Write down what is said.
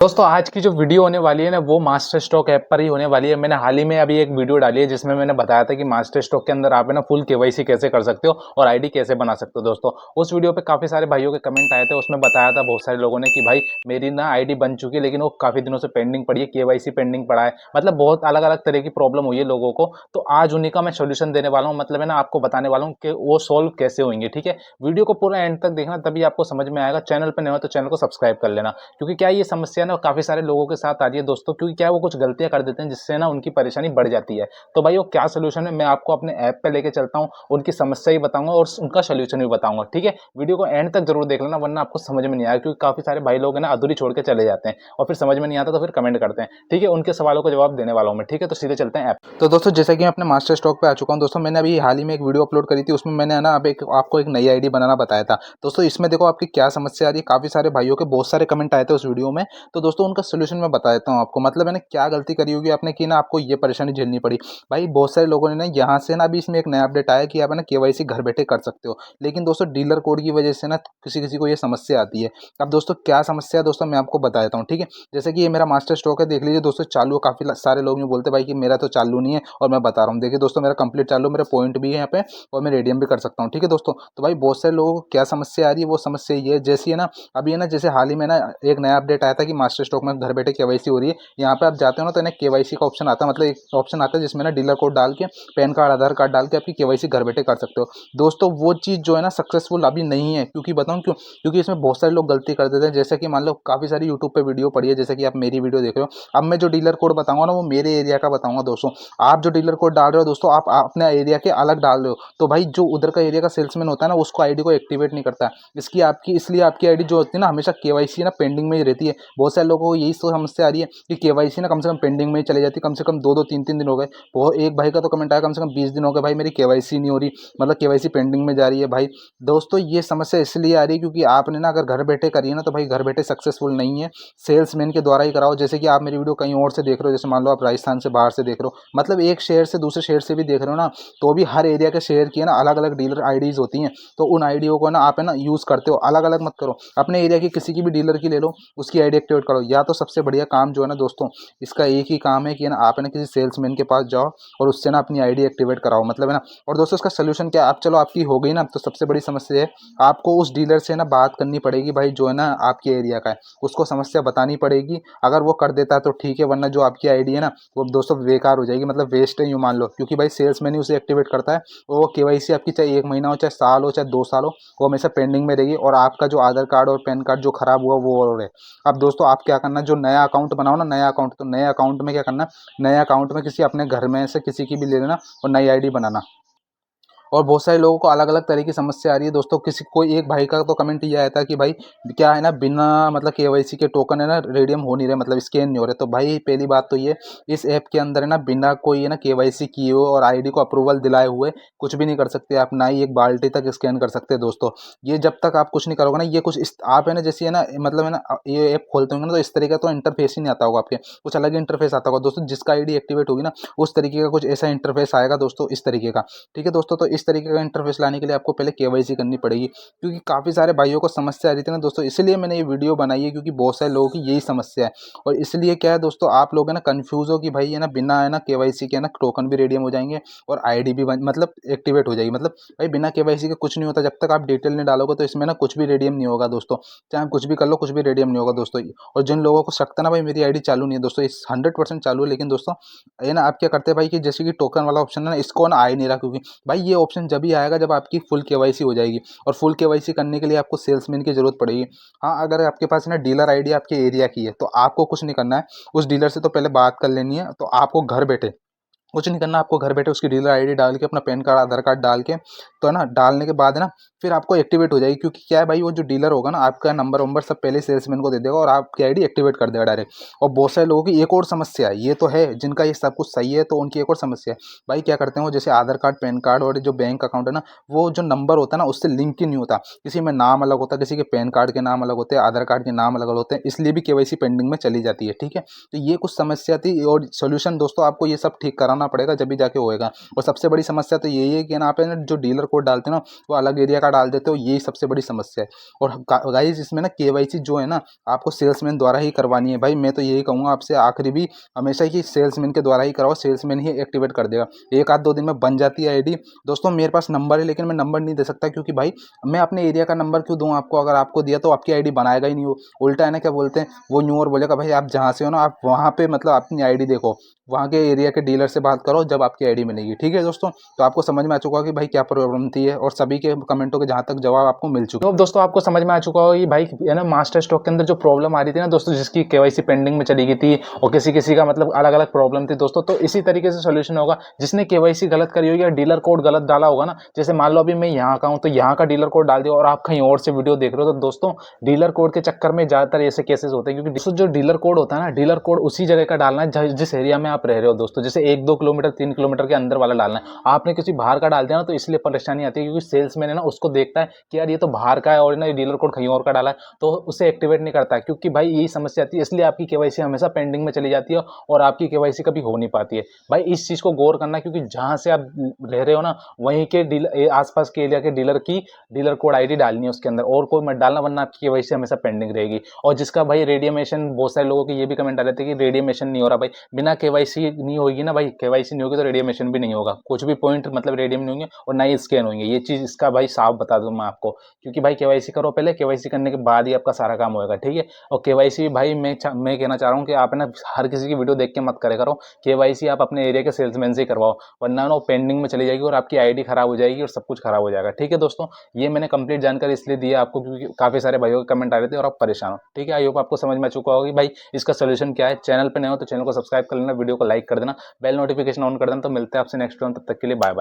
दोस्तों आज की जो वीडियो होने वाली है ना वो मास्टर स्ट्रोक ऐप पर ही होने वाली है। मैंने हाल ही में अभी एक वीडियो डाली है जिसमें मैंने बताया था कि मास्टर स्ट्रोक के अंदर आप है ना फुल केवाईसी कैसे कर सकते हो और आईडी कैसे बना सकते हो। दोस्तों उस वीडियो पे काफ़ी सारे भाइयों के कमेंट आए थे, उसमें बताया था बहुत सारे लोगों ने कि भाई मेरी ना आईडी बन चुकी है लेकिन वो काफ़ी दिनों से पेंडिंग पड़ी है, केवाईसी पेंडिंग पड़ा है, मतलब बहुत अलग अलग तरह की प्रॉब्लम हुई है लोगों को। तो आज उन्हीं का मैं सोल्यूशन देने वाला हूँ, मतलब है ना आपको बताने वाला हूँ कि वो सॉल्व कैसे होंगे। ठीक है, वीडियो को पूरा एंड तक देखना तभी आपको समझ में आएगा। चैनल पर नहीं हो तो चैनल को सब्सक्राइब कर लेना, क्योंकि क्या ये समस्या ना काफ़ी सारे लोगों के साथ आ रही है दोस्तों, क्योंकि क्या है वो कुछ गलतियाँ कर देते हैं जिससे ना उनकी परेशानी बढ़ जाती है। तो भाई वो क्या सॉल्यूशन है मैं आपको अपने ऐप पे लेके चलता हूँ, उनकी समस्या ही बताऊंगा और उनका सॉल्यूशन भी बताऊंगा। ठीक है, वीडियो को एंड तक जरूर देख लेना वरना आपको समझ में नहीं आएगा, क्योंकि काफ़ी सारे भाई लोग हैं ना अधूरी छोड़ के चले जाते हैं और फिर समझ में नहीं आता तो फिर कमेंट करते हैं। ठीक है, उनके सवालों का जवाब देने वाला हूँ मैं। ठीक है, तो सीधे चलते हैं ऐप। तो दोस्तों जैसा कि मैं अपने मास्टर स्ट्रोक पे आ चुका हूँ दोस्तों, मैंने अभी हाल ही में एक वीडियो अपलोड करी थी, उसमें मैंने ना अब आपको एक नई आईडी बनाना बताया था। दोस्तों इसमें देखो आपकी क्या समस्या आ रही है, काफ़ी सारे भाइयों के बहुत सारे कमेंट आए थे उस वीडियो में। तो दोस्तों उनका सोल्यूशन मैं बता देता हूँ आपको, मतलब मैंने क्या गलती करी होगी आपने कि ना आपको ये परेशानी झेलनी पड़ी। भाई बहुत सारे लोगों ने ना यहाँ से ना अभी इसमें एक नया अपडेट आया कि आप है ना केवाईसी घर बैठे कर सकते हो, लेकिन दोस्तों डीलर कोड की वजह से ना किसी किसी को ये समस्या आती है। अब दोस्तों क्या समस्या है दोस्तों मैं आपको बता देता हूँ। ठीक है, जैसे कि ये मेरा मास्टर स्ट्रोक है, देख लीजिए दोस्तों चालू है। काफ़ी सारे लोग बोलते हैं भाई कि मेरा तो चालू नहीं है, और मैं बता रहा हूँ देखिए दोस्तों मेरा कंप्लीट चालू है, मेरा पॉइंट भी है यहाँ पे और मैं रेडियम भी कर सकता हूँ। ठीक है दोस्तों, तो भाई बहुत सारे लोगों को क्या समस्या आ रही है, वो समस्या ये है जैसी है ना अभी है ना, जैसे हाल ही में ना एक नया अपडेट आया था कि मास्टर स्ट्रोक में घर बैठे केवाईसी हो रही है। यहाँ पे आप जाते हो ना तो ना केवाईसी का ऑप्शन आता है, मतलब एक ऑप्शन आता है जिसमें ना डीलर कोड डाल के पैन कार्ड आधार कार्ड डाल के आपकी केवाईसी घर बैठे कर सकते हो। दोस्तों वो चीज़ जो है ना सक्सेसफुल अभी नहीं है, क्योंकि बताऊँ क्यों, क्योंकि इसमें बहुत सारे लोग गलती कर देते हैं। जैसे कि मान लो काफ़ी सारी यूट्यूब पे वीडियो पड़ी है, जैसे कि आप मेरी वीडियो देख रहे हो, अब मैं जो डीलर कोड बताऊंगा ना वो मेरे एरिया का बताऊंगा दोस्तों। आप जो डीलर कोड डाल रहे हो दोस्तों आप अपने एरिया के अलग डाल रहे हो, तो भाई जो उधर का एरिया का सेल्समैन होता है ना उसको आईडी को एक्टिवेट नहीं करता है। इसकी आपकी इसलिए आपकी आईडी जो होती है ना हमेशा केवाईसी ना पेंडिंग में ही रहती है। बहुत सारे लोगों को यही तो समस्या आ रही है कि केवाईसी ना कम से कम पेंडिंग में ही चली जाती है, कम से कम 2-2 3-3 दिन हो गए। वो एक भाई का तो कमेंट आया कम से कम 20 दिन हो गए भाई मेरी केवाईसी नहीं हो रही, मतलब केवाईसी पेंडिंग में जा रही है। भाई दोस्तों ये समस्या इसलिए आ रही है क्योंकि आपने ना अगर घर बैठे करी है ना तो भाई घर बैठे सक्सेसफुल नहीं है, सेल्समैन के द्वारा ही कराओ। जैसे कि आप मेरी वीडियो कहीं और से देख रहे हो, जैसे मान लो आप राजस्थान से बाहर से देख रहे हो, मतलब एक शहर से दूसरे शहर से भी देख रहे हो ना, तो भी हर एरिया के शहर की है ना अलग अलग डीलर आईडीज होती हैं। तो उन आईडियों को ना आप है ना यूज़ करते हो, अलग अलग मत करो। अपने एरिया की किसी की भी डीलर की ले लो, उसकी आईडी एक्टिवेट करो। या तो सबसे बढ़िया काम जो है ना दोस्तों, इसका एक ही काम है कि ना आप है ना किसी सेल्समैन के पास जाओ और उससे ना अपनी आईडी एक्टिवेट कराओ, मतलब है ना। और दोस्तों इसका सोल्यूशन क्या है, आप चलो आपकी हो गई ना, तो सबसे बड़ी समस्या है आपको उस डीलर से ना बात करनी पड़ेगी भाई जो है ना आपके एरिया का है, उसको समस्या बतानी पड़ेगी। अगर वो कर देता है तो ठीक है, वरना जो आपकी आईडी है ना वो दोस्तों बेकार हो जाएगी, मतलब वेस्ट है यूँ मान लो, क्योंकि भाई सेल्समैन ही उसे एक्टिवेट करता है। वो केवाईसी आपकी चाहे 1 महीना हो, चाहे साल हो, चाहे 2 साल हो, वो हमेशा पेंडिंग में रहेगी और आपका जो आधार कार्ड और पैन कार्ड जो खराब हुआ वो और है। अब दोस्तों आप क्या करना, जो नया अकाउंट बनाओ ना, नया अकाउंट, तो नए अकाउंट में क्या करना, नए अकाउंट में किसी अपने घर में से किसी की भी ले लेना और नई आईडी बनाना। और बहुत सारे लोगों को अलग अलग तरह की समस्या आ रही है दोस्तों। किसी कोई एक भाई का तो कमेंट ये आया था कि भाई क्या है ना बिना मतलब केवाईसी के टोकन है ना रेडियम हो नहीं रहे, मतलब स्कैन नहीं हो रहे। तो भाई पहली बात तो ये, इस ऐप के अंदर है ना बिना कोई है ना केवाईसी किए हो और आईडी को अप्रूवल दिलाए हुए कुछ भी नहीं कर सकते आप, ना ही एक बाल्टी तक स्कैन कर सकते दोस्तों। ये जब तक आप कुछ नहीं करोगे ना, ये कुछ आप है ना जैसे है ना, मतलब है ना ये ऐप खोलते होंगे ना तो इस तरीके का तो इंटरफेस ही नहीं आता होगा आपके, कुछ अलग ही इंटरफेस आता होगा दोस्तों। जिसका आईडी एक्टिवेट होगी ना उस तरीके का कुछ ऐसा इंटरफेस आएगा दोस्तों, इस तरीके का। ठीक है दोस्तों, तो इस तरीके का इंटरफेस लाने के लिए आपको पहले केवाईसी करनी पड़ेगी, क्योंकि काफ़ी सारे भाइयों को समस्या आ रही थी ना दोस्तों, इसलिए मैंने ये वीडियो बनाई है, क्योंकि बहुत सारे लोगों की यही समस्या है। और इसलिए क्या है दोस्तों, आप लोग है ना कन्फ्यूज़ हो कि भाई है ना बिना है ना केवाईसी के है ना टोकन भी रिडीम हो जाएंगे और आईडी भी मतलब एक्टिवेट हो जाएगी। मतलब भाई बिना केवाईसी के कुछ नहीं होता, जब तक आप डिटेल नहीं डालोगे तो इसमें ना कुछ भी रिडीम नहीं होगा दोस्तों। चाहे आप कुछ भी कर लो कुछ भी रिडीम नहीं होगा दोस्तों। और जिन लोगों को शक था ना भाई मेरी आईडी चालू नहीं है दोस्तों, इस 100% चालू है, लेकिन दोस्तों ये ना आप क्या करते हैं भाई कि जैसे कि टोकन वाला ऑप्शन है ना इसको ना आ ही नहीं रहा, क्योंकि भाई ये ऑप्शन जब ही आएगा जब आपकी फुल केवाईसी हो जाएगी, और फुल केवाईसी करने के लिए आपको सेल्समैन की जरूरत पड़ेगी। हाँ अगर आपके पास ना डीलर आईडी आपके एरिया की है तो आपको कुछ नहीं करना है, उस डीलर से तो पहले बात कर लेनी है। तो आपको घर बैठे कुछ नहीं करना, आपको घर बैठे उसकी डीलर आईडी डाल के अपना पैन कार्ड आधार कार्ड डाल के, तो है ना डालने के बाद है ना फिर आपको एक्टिवेट हो जाएगी। क्योंकि क्या है भाई वो जो डीलर होगा ना आपका नंबर वंबर सब पहले सेल्समैन को दे देगा और आपकी आईडी एक्टिवेट कर देगा डायरेक्ट। और बहुत सारे लोगों की एक और समस्या है, ये तो है जिनका ये सब कुछ सही है तो उनकी एक और समस्या है। भाई क्या करते हैं वो, जैसे आधार कार्ड पैन कार्ड और जो बैंक अकाउंट है ना, वो जो नंबर होता है ना उससे लिंक ही नहीं होता। किसी में नाम अलग होता है, किसी के पैन कार्ड के नाम अलग होते हैं, आधार कार्ड के नाम अलग अलग होते हैं, इसलिए भी केवाईसी पेंडिंग में चली जाती है। ठीक है, तो ये कुछ समस्या थी और सोल्यूशन दोस्तों आपको ये सब ठीक कराना करवाना पड़ेगा, जब भी जाके होएगा। और सबसे बड़ी समस्या तो यही है कि ना आप है ना जो डीलर कोड डालते हो ना वो अलग एरिया का डाल देते हो, यही सबसे बड़ी समस्या है। और गाइस इसमें ना केवाईसी जो है ना आपको सेल्समैन द्वारा ही करवानी है भाई। मैं तो यही कहूँगा आपसे आखिरी भी हमेशा कि सेल्समैन के द्वारा ही कराओ, सेल्समैन ही एक्टिवेट कर देगा। एक आध 2 दिन में बन जाती है आईडी। दोस्तों मेरे पास नंबर है लेकिन मैं नंबर नहीं दे सकता, क्योंकि भाई मैं अपने एरिया का नंबर क्यों दूँ आपको? अगर आपको दिया तो आपकी आईडी बनाएगा ही नहीं वो। उल्टा है ना क्या बोलते हैं वो न्यू और बोलेगा भाई आप जहाँ से हो ना आप वहाँ पे मतलब अपनी आईडी देखो, वहाँ के एरिया के डीलर से बात करो जब आपकी आईडी बनेगी। ठीक है दोस्तों, तो आपको समझ में आ चुका कि भाई क्या प्रॉब्लम थी है, और सभी के कमेंटों के जहाँ तक जवाब आपको मिल चुके। तो अब दोस्तों आपको समझ में आ चुका होगा कि भाई है ना मास्टर स्टॉक के अंदर जो प्रॉब्लम आ रही थी ना दोस्तों, जिसकी केवाईसी पेंडिंग में चली गई थी और किसी किसी का मतलब अलग अलग प्रॉब्लम थी दोस्तों, तो इसी तरीके से सोल्यूशन होगा। जिसने केवाईसी गलत करी होगी या डीलर कोड गलत डाला होगा ना, जैसे मान लो अभी मैं यहाँ का हूँ तो यहाँ का डीलर कोड डाल दिया और आप कहीं और से वीडियो देख रहे हो, तो दोस्तों डीलर कोड के चक्कर में ज्यादातर ऐसे केसेस होते हैं। क्योंकि दोस्तों जो डीलर कोड होता है ना, डीलर कोड उसी जगह का डालना है जिस एरिया में आप रह रहे हो दोस्तों। जैसे 1-2 किलोमीटर 3 किलोमीटर के अंदर वाला डालना है। आपने किसी बाहर का डाल दिया ना तो इसलिए परेशानी आती है, क्योंकि सेल्समैन है ना उसको देखता है कि यार ये तो बाहर का है और ना ये डीलर कोड कहीं और का डाला है, तो उसे एक्टिवेट नहीं करता है। क्योंकि भाई यही समस्या आती है, इसलिए आपकी केवाईसी हमेशा पेंडिंग में चली जाती है और आपकी केवाईसी कभी हो नहीं पाती है। भाई इस चीज को गौर करना, क्योंकि जहां से आप रह रहे हो ना वहीं के डीलर आसपास के एरिया के डीलर की डीलर कोड आईडी डालनी है उसके अंदर, और कोई मत डालना, वरना आपकी केवाईसी हमेशा पेंडिंग रहेगी। और जिसका भाई रेडियमेशन, बहुत सारे लोगों के ये भी कमेंट आ रहे थे कि रेडियमेशन नहीं हो रहा। भाई बिना केवाईसी नहीं होगी ना, भाई केवाईसी नहीं होगी तो रेडियमेशन भी नहीं होगा, कुछ भी पॉइंट मतलब रेडियम नहीं होंगे और ना ही स्कैन होंगे। ये चीज इसका भाई साफ बता दूं मैं आपको, क्योंकि भाई केवाईसी करो पहले, केवाईसी करने के बाद ही आपका सारा काम होगा। ठीक है, और केवाईसी भाई मैं कहना चाह रहा हूँ कि आप ना हर किसी की वीडियो देख के मत करे करो। केवाईसी आप अपने एरिया के सेल्समैन से ही करवाओ, वरना ना पेंडिंग में चली जाएगी और आपकी आईडी खराब हो जाएगी और सब कुछ खराब हो जाएगा। ठीक है दोस्तों, ये मैंने कंप्लीट जानकारी इसलिए दी है आपको क्योंकि काफी सारे भाइयों के कमेंट आ रहे थे और आप परेशान हो। ठीक है, आई होप आपको समझ में आ चुका होगा कि भाई इसका सोल्यूशन क्या है। चैनल पर नए हो तो चैनल को सब्सक्राइब कर लेना, वीडियो को लाइक कर देना, बेल नोटिफिकेशन ऑन कर देना। तो मिलते हैं आपसे नेक्स्ट वीडियो, तब तक के लिए बाय बाय।